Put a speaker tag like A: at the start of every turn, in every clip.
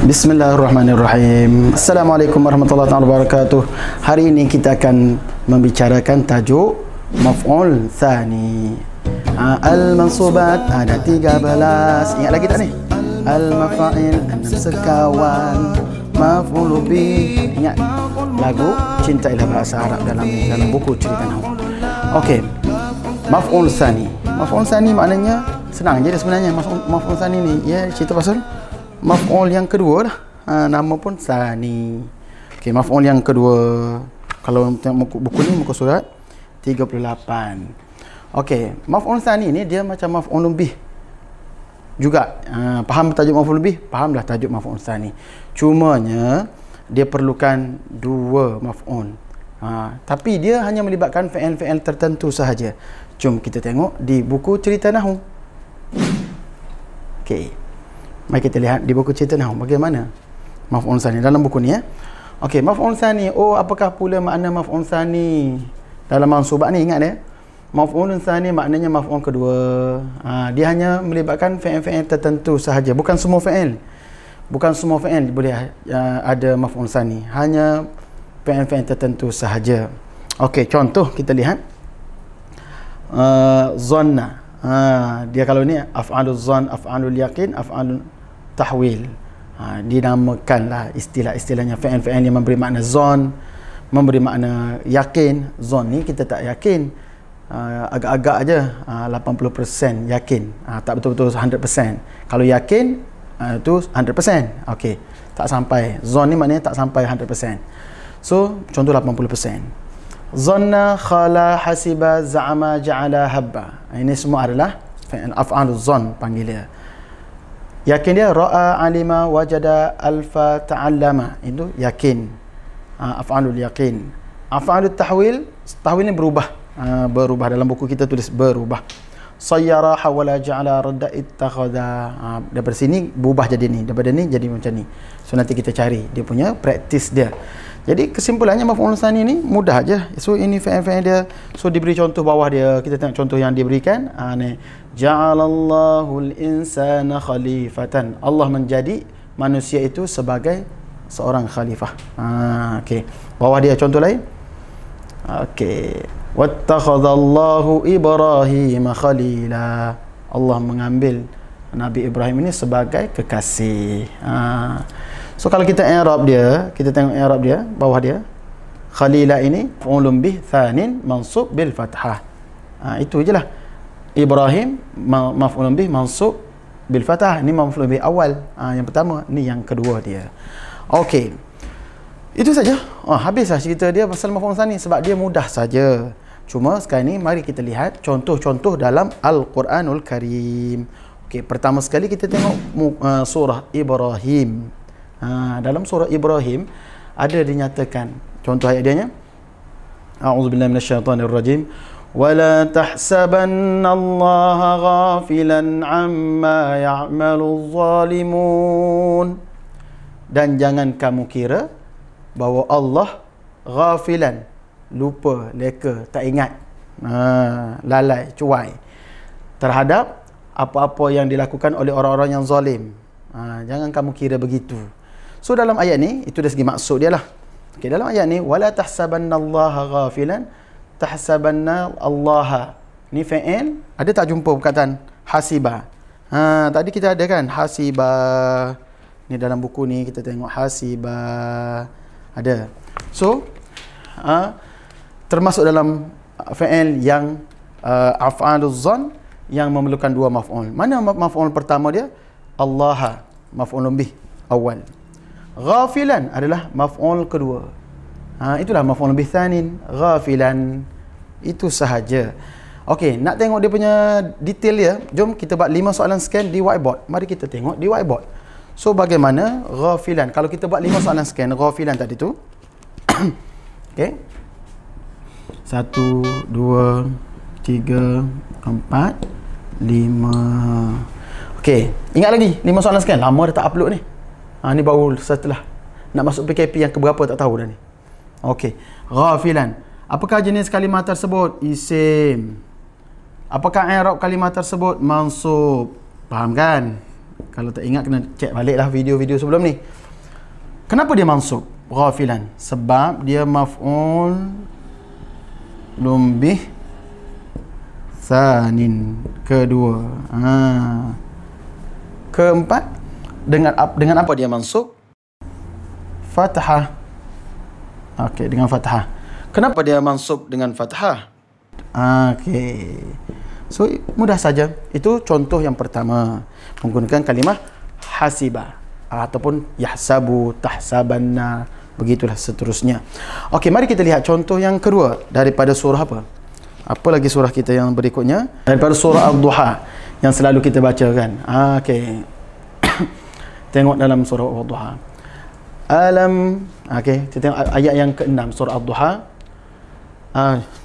A: Bismillahirrahmanirrahim. Assalamualaikum warahmatullahi wabarakatuh. Hari ini kita akan membicarakan tajuk maf'ul tsani. Al-mansubat ada 13. Ingat lagi tak ni? Al-mafa'il 6 sekawan. Maf'ul bih. Ingat lagu Cinta Ialah Bahasa Arab dalam buku cerita nahwu. Okey. Maf'ul tsani. Maf'ul tsani maknanya senang je dia sebenarnya. Maf'ul tsani ni ya cerita pasal maf'ul yang kedua lah. Nama pun tsani. Okey, maf'ul yang kedua. Kalau tengok buku ni muka surat 38. Okey, maf'ul tsani ni dia macam maf'ul bih juga. Faham tajuk maf'ul bih? Fahamlah tajuk maf'ul tsani. Cumanya dia perlukan dua maf'ul. Tapi dia hanya melibatkan fi'il-fi'il tertentu sahaja. Jom kita tengok di buku cerita nahwu. Okey. Mari kita lihat di buku cerita nahwu bagaimana maf'ul tsani dalam buku ni ya. Okey, maf'ul tsani. Oh, apakah pula makna maf'ul tsani dalam mansubah ni? Ingat ya. Maf'ul tsani maknanya maf'ul kedua. Dia hanya melibatkan fi'il-fi'il tertentu sahaja, bukan semua fi'il. Bukan semua fi'il boleh ada maf'ul tsani. Hanya fi'il-fi'il tertentu sahaja. Okey, contoh kita lihat. Zanna. Dia kalau ni af'alul zan, af'alul yaqin, af'alul tahwil. Dinamakanlah istilah-istilahnya fi'il-fi'il yang memberi makna zon, memberi makna yakin. Zon ni kita tak yakin, agak-agak aja, 80% yakin, tak betul-betul 100%. Kalau yakin tu 100%. okey, tak sampai. Zon ni maknanya tak sampai 100%. So contoh 80%. Zanna, khala, hasiba, za'ama, ja'ala, habba. Ini semua adalah fi'il af'alul zon panggil dia. Yakin dia ra'a, alima, wajada, alfa, ta'allama. Itu yakin. Af'alul yakin. Af'alul tahwil, tahwil ni berubah. Berubah dalam buku kita tulis berubah. Sayyara, hawala, ja'ala, radda, ittakhadha. Daripada sini berubah jadi ni, daripada ni jadi macam ni. So nanti kita cari dia punya praktis dia. Jadi kesimpulannya maf'ul tsani ni mudah aja. So ini fi'il dia. So diberi contoh bawah dia. Kita tengok contoh yang diberikan. Ni ja'alallahu al-insana khalifatan. Allah menjadi manusia itu sebagai seorang khalifah. Okey. Bawah dia contoh lain. Okey. Wattakhadallahu Ibrahim khalila. Allah mengambil Nabi Ibrahim ini sebagai kekasih. So kalau kita i'rab dia, kita tengok i'rab dia bawah dia. Khalila ini maf'ulun bih tsanin mansub bil fathah. Itu je lah. Ibrahim maf'ulun bih mansub bil fathah. Ini maf'ulun bih awal. Yang pertama, ni yang kedua dia. Okey. Itu saja. Habislah cerita dia pasal maf'ul tsani sebab dia mudah saja. Cuma sekarang ni mari kita lihat contoh-contoh dalam Al-Quranul Karim. Okey, pertama sekali kita tengok surah Ibrahim. Dalam surah Ibrahim ada dinyatakan contoh ayat dia nya. A'udzubillahi minasyaitonirrajim. Wala tahsabannallaha ghafilan amma ya'maluz zalimun. Dan jangan kamu kira bahawa Allah ghafilan, lupa, leka, tak ingat, lalai, cuai terhadap apa-apa yang dilakukan oleh orang-orang yang zalim. Jangan kamu kira begitu. So dalam ayat ni itu dari segi maksud dia lah. Okey, dalam ayat ni wala tahsabannallaha ghafilan, tahsabanna Allah ni fi'il, ada tak jumpa perkataan hasiba? Tadi kita ada kan hasiba. Ni dalam buku ni kita tengok hasiba ada. So termasuk dalam fi'il yang af'aluz zan yang memerlukan dua maf'ul. Mana maf'ul pertama dia? Allah, maf'ulun bih awal. Ghafilan adalah maf'ul kedua. Itulah maf'ul bih tsanin, ghafilan. Itu sahaja. Okey, nak tengok dia punya detail dia, jom kita buat 5 soalan scan di whiteboard. Mari kita tengok di whiteboard. So bagaimana ghafilan? Kalau kita buat 5 soalan scan ghafilan tadi tu. Okey. 1 2 3 4 5. Okey, ingat lagi 5 soalan scan. Lama dah tak upload ni. Ni baru setelah nak masuk PKP yang keberapa tak tahu dah ni. Okey, ghafilan. Apakah jenis kalimah tersebut? Isim. Apakah i'rab kalimah tersebut? Mansub. Faham kan? Kalau tak ingat kena cek baliklah video-video sebelum ni. Kenapa dia mansub ghafilan? Sebab dia maf'ul bih tsanin, kedua. Keempat, dengan apa dia mansub? Fathah. Okey, dengan fathah. Kenapa dia mansub dengan fathah? Okey. So mudah saja. Itu contoh yang pertama, menggunakan kalimah hasiba ataupun yahsabu, tahsabanna, begitulah seterusnya. Okey, mari kita lihat contoh yang kedua daripada surah apa? Apa lagi surah kita yang berikutnya? Daripada surah Ad-Duha yang selalu kita baca kan. Okey. Tengok dalam surah Ad-Duha. Okey, kita tengok ayat yang ke-6 surah Ad-Duha.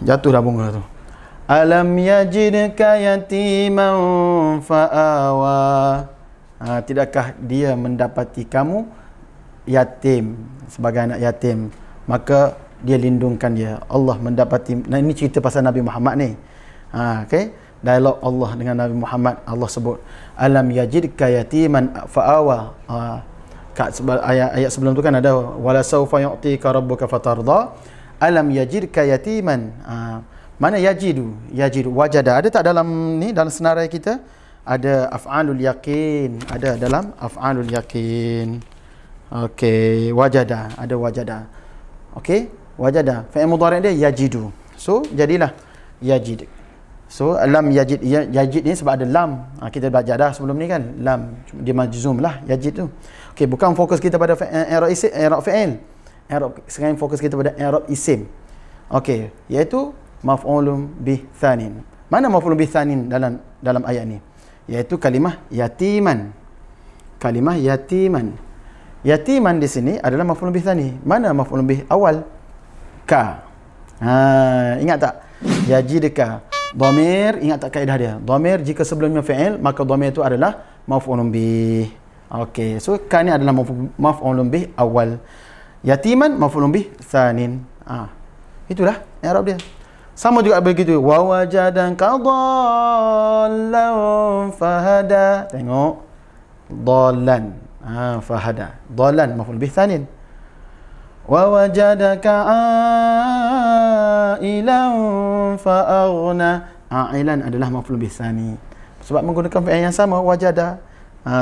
A: Jatuh dah bunga tu. Alam yajidka yatiman fa'awa. Tidakkah dia mendapati kamu yatim, sebagai anak yatim, maka dia lindungkan dia. Allah mendapati. Nah, ini cerita pasal Nabi Muhammad ni. Okey, dialog Allah dengan Nabi Muhammad. Allah sebut alam yajidka yatiman fa'awa. Ayat sebelum tu kan ada wala sawfa yu'tika rabbuka fatarda. Alam yajidka yatiman. Mana yajidu? Yajidu, wajada. Ada tak dalam ni, dalam senarai kita? Ada af'alul yaqin. Ada dalam af'alul yaqin. Okey, wajada. Ada wajada. Okey, wajada. Fa'il mudhari' dia yajidu. So, jadilah yajid. So, lam yajid. Yajid ni sebab ada lam. Kita belajar dah sebelum ni kan. Lam. Dia majzum lah, yajid tu. Okey, bukan fokus kita pada i'rab isim, i'rab fa'il. Sekarang fokus kita pada i'rab isim. Okey, iaitu maf'ulun bih tsanin. Mana maf'ulun bih tsanin dalam ayat ni? Iaitu kalimah yatiman. Kalimah yatiman. Yatiman di sini adalah maf'ulun bih tsani. Mana maf'ulun bih awal? Ka. Ingat tak? Yajidka. Dhamir, ingat tak kaedah dia? Dhamir jika sebelumnya fi'il, maka dhamir itu adalah maf'ulun bih. Okey, so ka ni adalah maf'ulun bih awal. Yatiman maf'ulun bih tsanin. Itulah i'rab dia. Sama juga begitu. Wa wajadanka dhallan fahada. Tengok. Dhallan. Fahada. Dhallan maf'ul bih tsanin. Wa wajadaka ailan fa'aghna. Ailan adalah maf'ul bih tsani. Sebab menggunakan fi'il yang sama, wajada.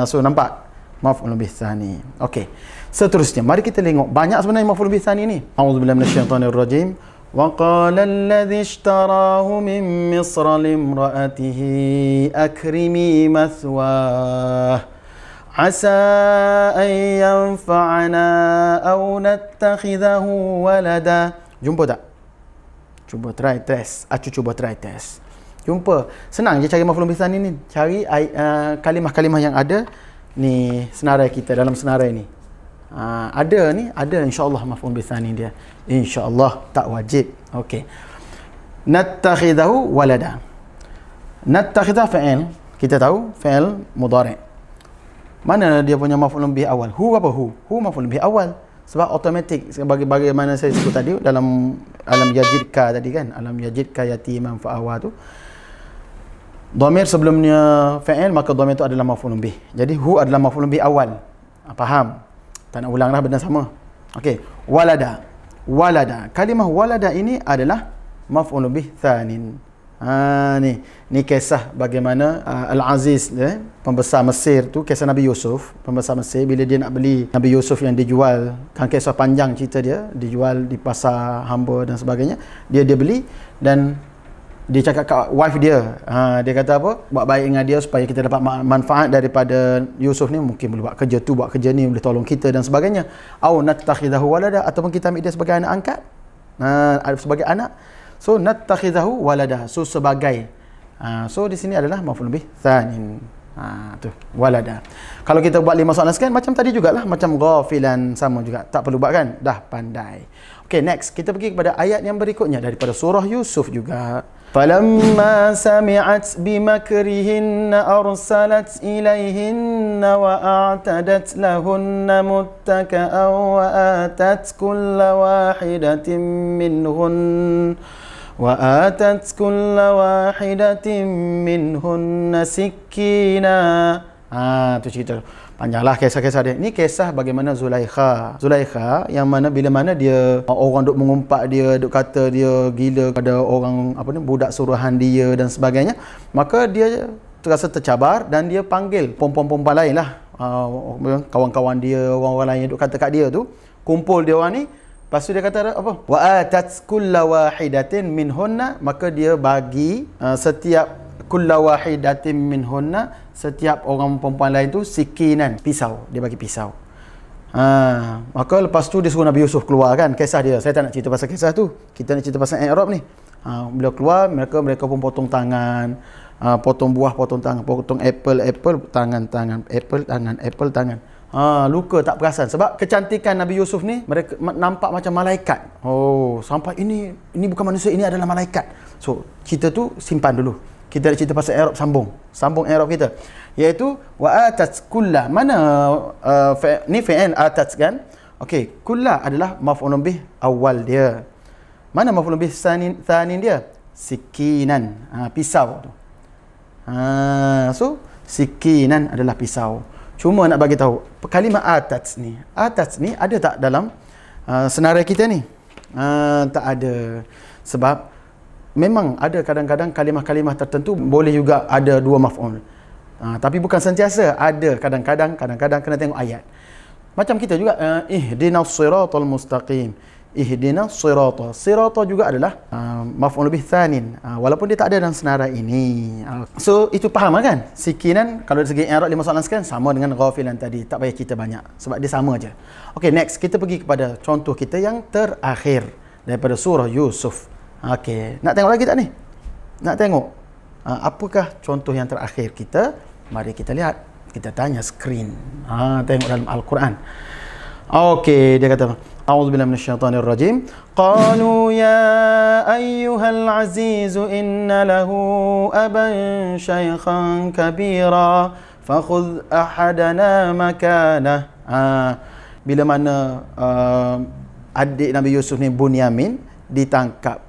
A: So nampak? Maf'ul bih tsani. Okey. Seterusnya, mari kita tengok banyak sebenarnya maf'ul bih tsani ni. A'udzubillahi minasyaitonir rajim. وقال الذي اشتراه من مصر لامرأته أكرمي مثواه عسى أن ينفعنا أو نتخذه ولدا. Jumpa tak? Cuba try test. Cuba try test. Jumpa. Senang je cari maf'ul bih tsani ni. Cari kalimah-kalimah yang ada ni senarai kita, dalam senarai ni. Ada ni, ada insya-Allah maf'ul bih tsani dia. Insya-Allah, tak wajib. Okey. Nattakhidahu walada. Nattakhidha fa'il. Kita tahu fa'il mudhari'. Mana dia punya maf'ul bih awal? Hu apa hu? Hu maf'ul bih awal. Sebab automatik, bagaimana saya sebut tadi dalam alam yajidka tadi kan, alam yajidka yatiman fa'awa tu. Dhamir sebelumnya fa'il, maka dhamir itu adalah maf'ul bih. Jadi hu adalah maf'ul bih awal. Faham? Tak nak ulang dah, benda sama. Okey, walada. Walada. Kalimah walada ini adalah maf'ul bih tsanin. Ni kisah bagaimana Al-Aziz, pembesar Mesir tu, kisah Nabi Yusuf, pembesar Mesir bila dia nak beli Nabi Yusuf yang dijual, kan kisah panjang cerita dia, dijual di pasar hamba dan sebagainya. Dia beli dan dia cakap kat wife dia, dia kata apa? Buat baik dengan dia supaya kita dapat manfaat daripada Yusuf ni, mungkin boleh buat kerja tu, buat kerja ni, boleh tolong kita dan sebagainya. Au nattakhidahu walada, ataupun kita ambil dia sebagai anak angkat. Sebagai anak. So nattakhidahu walada. So sebagai. So di sini adalah maf'ul bih tsanin. Tu walada. Kalau kita buat 5 soalan sekian macam tadi jugalah, macam ghafilan sama juga. Tak perlu buat kan? Dah pandai. Okay, next kita pergi kepada ayat yang berikutnya daripada surah Yusuf juga. فَلَمَّا سَمِعَتْ بِمَكْرِهِنَّ أَرْسَلَتْ إِلَيْهِنَّ وَأَعْتَدَتْ لَهُنَّ مُتَّكَأً وَآتَتْ كُلَّ وَاحِدَةٍ مِّنْهُنَّ سِكِّينًا. Tu cerita panjanglah kisah-kisah dia. Ini kisah bagaimana Zulaikha yang mana bila mana dia orang duk mengumpat dia, duk kata dia gila pada orang budak suruhan dia dan sebagainya, maka dia terasa tercabar dan dia panggil perempuan-perempuan lain lah, kawan-kawan dia, orang-orang lain yang duk kata kat dia tu, kumpul dia orang ni. Lepas tu dia kata apa? Wa atat kulla wahidatin minhunna, maka dia bagi setiap kulla wahidatin minhunna, setiap orang perempuan lain tu sikinan, pisau. Dia bagi pisau. Maka lepas tu dia suruh Nabi Yusuf keluar kan, kisah dia. Saya tak nak cerita pasal kisah tu. Kita nak cerita pasal I'rab ni. Beliau keluar, mereka pun potong tangan, potong buah, potong tangan, potong apple tangan, apple tangan. Luka tak perasan sebab kecantikan Nabi Yusuf ni mereka nampak macam malaikat. Sampai ini bukan manusia, ini adalah malaikat. So cerita tu simpan dulu. Kita nak cerita pasal I'rab, sambung I'rab kita, iaitu wa atat kulla. Mana ni fi'il atat kan? Okey, kulla adalah maf'ulun bih awal dia. Mana maf'ulun bih tsanin dia? Sikinan, pisau tu. So sikinan adalah pisau. Cuma nak bagi tahu kalimah atats ni ada tak dalam senarai kita ni? Tak ada. Sebab memang ada kadang-kadang kalimah-kalimah tertentu boleh juga ada dua maf'ul. Tapi bukan sentiasa. Ada kadang-kadang kena tengok ayat. Macam kita juga ihdinas siratal mustaqim. Ihdinas sirata. Sirata juga adalah maf'ul bih tsanin. Walaupun dia tak ada dalam senarai ini. So itu faham kan? Sikinan kalau dari segi i'rab 5 soalan sekian sama dengan ghafilan tadi. Tak payah cerita banyak sebab dia sama aja. Okey, next kita pergi kepada contoh kita yang terakhir daripada surah Yusuf. Okey, nak tengok lagi tak ni? Nak tengok apakah contoh yang terakhir kita? Mari kita lihat. Kita tanya skrin. Tengok dalam Al-Quran. Okey, dia kata A'udzubillahi minasyaitonirrajim. Qalu ya ayyuhal azizu inna lahu aban syaikhan kabira fakhudh ahadana makanah. Bila mana adik Nabi Yusuf ni Bunyamin ditangkap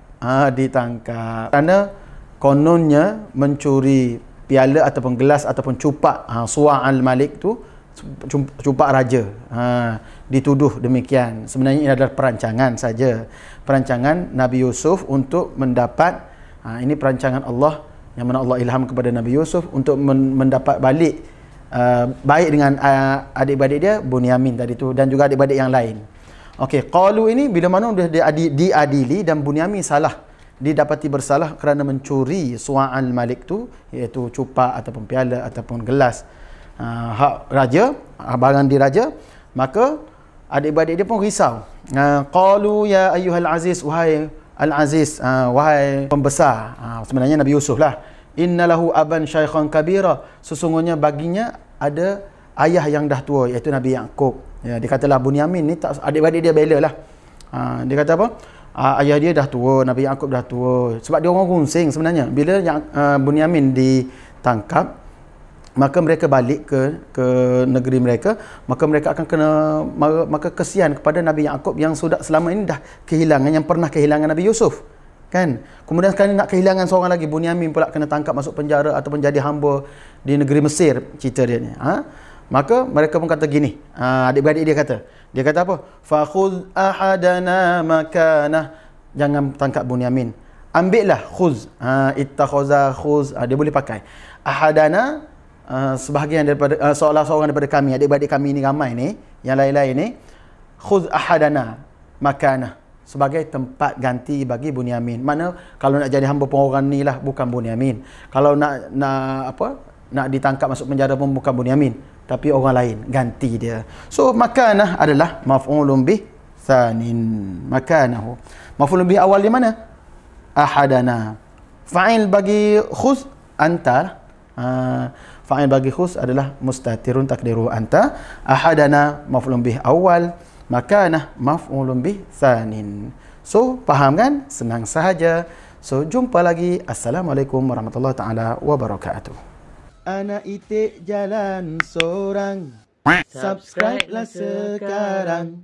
A: kerana kononnya mencuri piala ataupun gelas ataupun cupak Suwa'al Malik tu, cupak raja. Dituduh demikian. Sebenarnya ini adalah perancangan saja. Perancangan Nabi Yusuf untuk mendapat ini perancangan Allah yang mana Allah ilham kepada Nabi Yusuf untuk mendapat balik baik dengan adik-beradik dia Bunyamin tadi tu dan juga adik-beradik yang lain. Okey, qalu ini bila mana dia diadili dan Bunyamin salah, didapati bersalah kerana mencuri Suwa'al Malik tu, iaitu cupak ataupun piala ataupun gelas hak raja, barang di raja, maka adik-beradik dia pun risau. Qalu ya ayyuhal aziz, wahai al-aziz, wahai pembesar. Sebenarnya Nabi Yusuf lah. Innalahu aban syaikhan kabira, sesungguhnya baginya ada ayah yang dah tua, iaitu Nabi Yaqub. Ya, dia katalah Bunyamin ni tak, adik-beradik dia bela lah. Dia kata apa? Ayah dia dah tua, Nabi Yaqub dah tua. Sebab dia orang rusing sebenarnya. Bila Bunyamin ditangkap, maka mereka balik ke negeri mereka, maka mereka akan maka kesian kepada Nabi Yaqub yang sudah selama ini dah kehilangan, yang pernah kehilangan Nabi Yusuf kan. Kemudian sekali nak kehilangan seorang lagi, Bunyamin pula kena tangkap masuk penjara ataupun jadi hamba di negeri Mesir, cerita dia ni. Maka mereka pun kata gini, adik-beradik dia kata apa? Fakhudh ahadana makanah, jangan tangkap Bunyamin, ambillah khuz. Ittakhaza khuz, dia boleh pakai ahadana, sebahagian daripada seorang daripada kami, adik-beradik kami ni ramai ni, yang lain-lain ni, khudh ahadana makanah, sebagai tempat ganti bagi Bunyamin. Mana kalau nak jadi hamba pun orang ni lah, bukan Bunyamin. Kalau nak ditangkap masuk penjara pun bukan Bunyamin, tapi orang lain ganti dia. So makanah adalah maf'ulun bih tsanin, makanahu. Maf'ulun bih awal di mana? Ahadana. Fa'il bagi khudh anta. Fa'il bagi khus adalah mustatirun takdiru anta. Ahadana maf'ulun bih awal, makanah maf'ulun bih tsanin. So faham kan? Senang sahaja. So jumpa lagi. Assalamualaikum warahmatullahi taala wabarakatuh. Anak itik jalan sorang, subscribe lah sekarang.